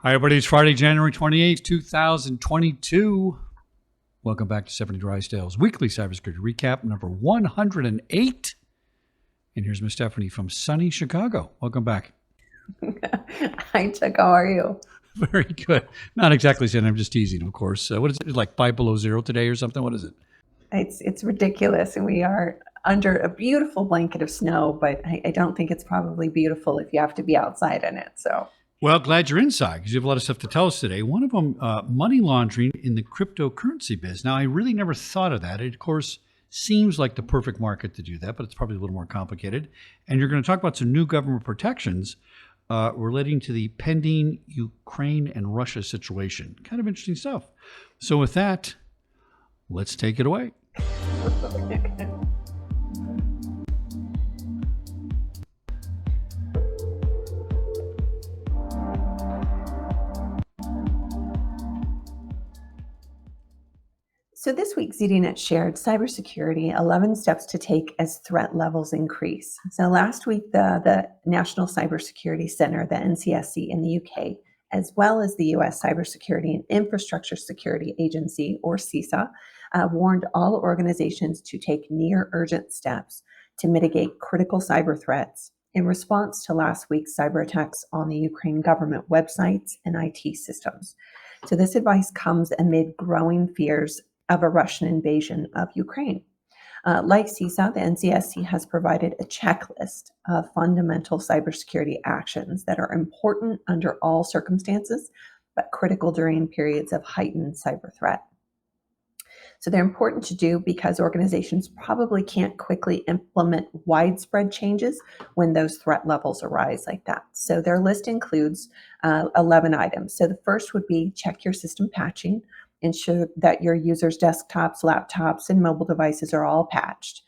Hi, everybody. It's Friday, January 28th, 2022. Welcome back to Stefanie Drysdale's weekly cybersecurity recap, number 108. And here's Miss Stefanie from sunny Chicago. Welcome back. Hi, Chuck. How are you? Very good. Not exactly saying I'm just teasing, of course. What is it, like 5 below zero today or something? What is it? It's ridiculous, and we are under a beautiful blanket of snow, but I don't think it's probably beautiful if you have to be outside in it. So, Well, glad you're inside because you have a lot of stuff to tell us today. One of them, money laundering in the cryptocurrency biz. Now, I really never thought of that. It, of course, seems like the perfect market to do that, but it's probably a little more complicated. And you're going to talk about some new government protections relating to the pending Ukraine and Russia situation. Kind of interesting stuff. So with that, let's take it away. So this week, ZDNet shared Cybersecurity 11 steps to take as threat levels increase. So last week, the National Cybersecurity Center, the NCSC in the UK, as well as the US Cybersecurity and Infrastructure Security Agency, or CISA, warned all organizations to take near urgent steps to mitigate critical cyber threats in response to last week's cyber attacks on the Ukraine government websites and IT systems. So this advice comes amid growing fears of a Russian invasion of Ukraine. Like CISA, the NCSC has provided a checklist of fundamental cybersecurity actions that are important under all circumstances, but critical during periods of heightened cyber threat. So they're important to do because organizations probably can't quickly implement widespread changes when those threat levels arise like that. So their list includes 11 items. So the first would be check your system patching. Ensure that your users' desktops, laptops, and mobile devices are all patched.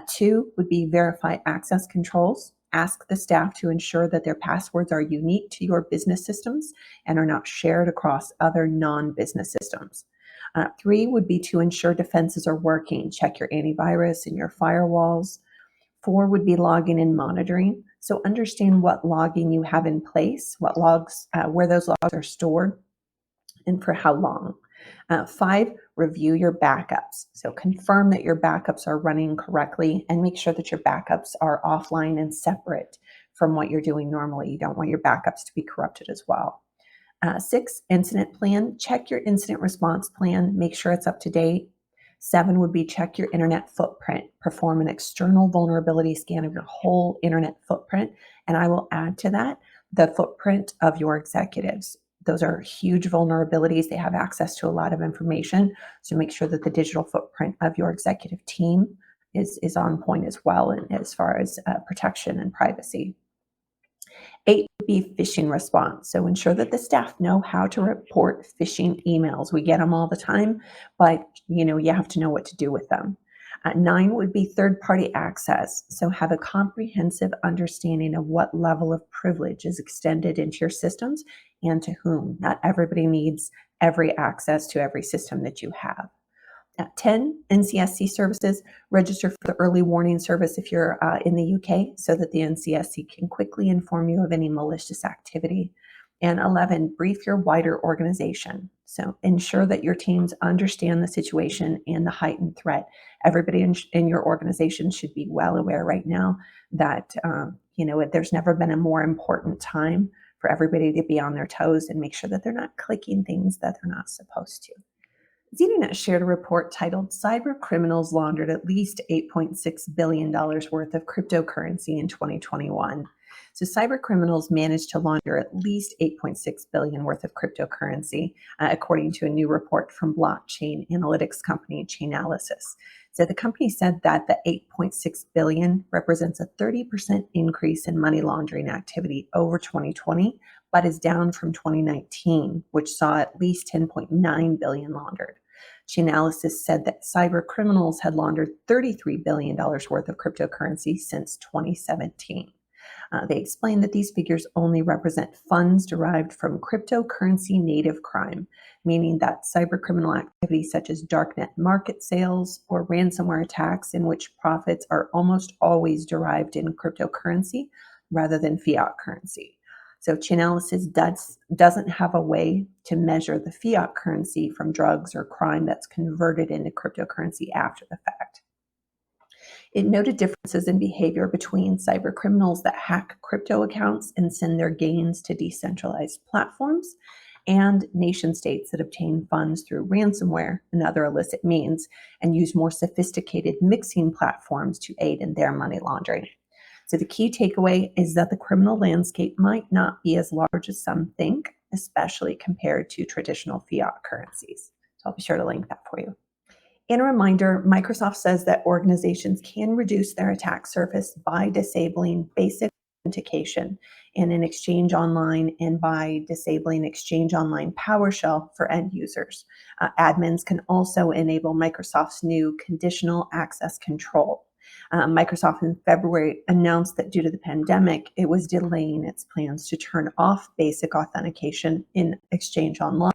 2 would be verify access controls. Ask the staff to ensure that their passwords are unique to your business systems and are not shared across other non-business systems. 3 would be to ensure defenses are working. Check your antivirus and your firewalls. 4 would be logging and monitoring. So understand what logging you have in place, what logs, where those logs are stored, and for how long. 5, review your backups. So confirm that your backups are running correctly and make sure that your backups are offline and separate from what you're doing normally. You don't want your backups to be corrupted as well. 6, incident plan. Check your incident response plan. Make sure it's up to date. 7 would be check your internet footprint. Perform an external vulnerability scan of your whole internet footprint. And I will add to that the footprint of your executives. Those are huge vulnerabilities. They have access to a lot of information. So make sure that the digital footprint of your executive team is on point as well, and as far as protection and privacy. 8 would be phishing response. So ensure that the staff know how to report phishing emails. We get them all the time, but you have to know what to do with them. 9 would be third-party access. So have a comprehensive understanding of what level of privilege is extended into your systems and to whom. Not everybody needs every access to every system that you have. 10, NCSC services. Register for the early warning service if you're in the UK so that the NCSC can quickly inform you of any malicious activity. And 11, brief your wider organization. So ensure that your teams understand the situation and the heightened threat. Everybody in your organization should be well aware right now that there's never been a more important time for everybody to be on their toes and make sure that they're not clicking things that they're not supposed to. ZDNet shared a report titled Cyber Criminals Laundered at least $8.6 billion worth of cryptocurrency in 2021. So cyber criminals managed to launder at least $8.6 billion worth of cryptocurrency, according to a new report from blockchain analytics company Chainalysis. So the company said that the $8.6 billion represents a 30% increase in money laundering activity over 2020, but is down from 2019, which saw at least $10.9 billion laundered. Chainalysis said that cyber criminals had laundered $33 billion worth of cryptocurrency since 2017. They explained that these figures only represent funds derived from cryptocurrency native crime, meaning that cybercriminal activity such as darknet market sales or ransomware attacks in which profits are almost always derived in cryptocurrency rather than fiat currency. So Chainalysis doesn't have a way to measure the fiat currency from drugs or crime that's converted into cryptocurrency after the fact. It noted differences in behavior between cyber criminals that hack crypto accounts and send their gains to decentralized platforms, and nation states that obtain funds through ransomware and other illicit means and use more sophisticated mixing platforms to aid in their money laundering. So the key takeaway is that the criminal landscape might not be as large as some think, especially compared to traditional fiat currencies. So I'll be sure to link that for you. And a reminder, Microsoft says that organizations can reduce their attack surface by disabling basic authentication in an Exchange Online and by disabling Exchange Online PowerShell for end users. Admins can also enable Microsoft's new conditional access control. Microsoft in February announced that due to the pandemic, it was delaying its plans to turn off basic authentication in Exchange Online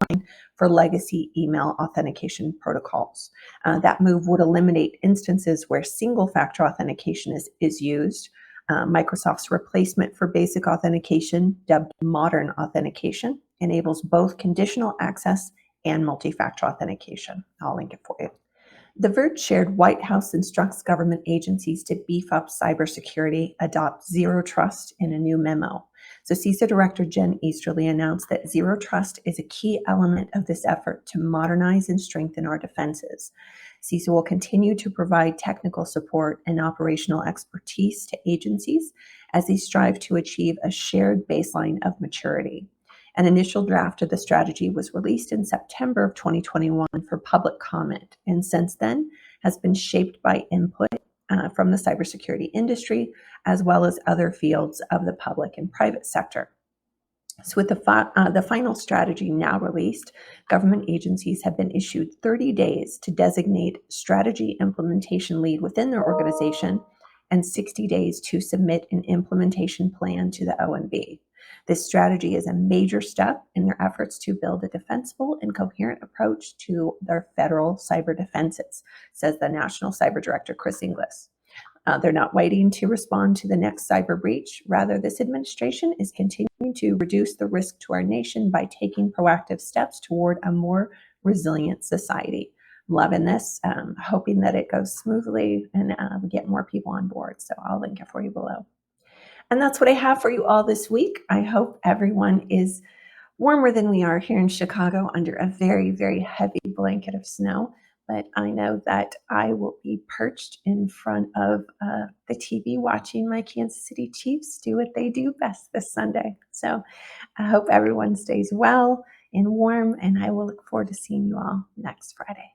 for legacy email authentication protocols. That move would eliminate instances where single-factor authentication is used. Microsoft's replacement for basic authentication, dubbed modern authentication, enables both conditional access and multi-factor authentication. I'll link it for you. The Verge shared White House instructs government agencies to beef up cybersecurity, adopt zero trust in a new memo. So CISO Director Jen Easterly announced that zero trust is a key element of this effort to modernize and strengthen our defenses. CISO will continue to provide technical support and operational expertise to agencies as they strive to achieve a shared baseline of maturity. An initial draft of the strategy was released in September of 2021 for public comment, and since then has been shaped by input from the cybersecurity industry, as well as other fields of the public and private sector. So with the final strategy now released, government agencies have been issued 30 days to designate strategy implementation lead within their organization and 60 days to submit an implementation plan to the OMB. This strategy is a major step in their efforts to build a defensible and coherent approach to their federal cyber defenses, says the National Cyber Director, Chris Inglis. They're not waiting to respond to the next cyber breach. Rather, this administration is continuing to reduce the risk to our nation by taking proactive steps toward a more resilient society. I'm loving this, hoping that it goes smoothly and we get more people on board. So I'll link it for you below. And that's what I have for you all this week. I hope everyone is warmer than we are here in Chicago under a very, very heavy blanket of snow. But I know that I will be perched in front of the TV watching my Kansas City Chiefs do what they do best this Sunday. So I hope everyone stays well and warm, and I will look forward to seeing you all next Friday.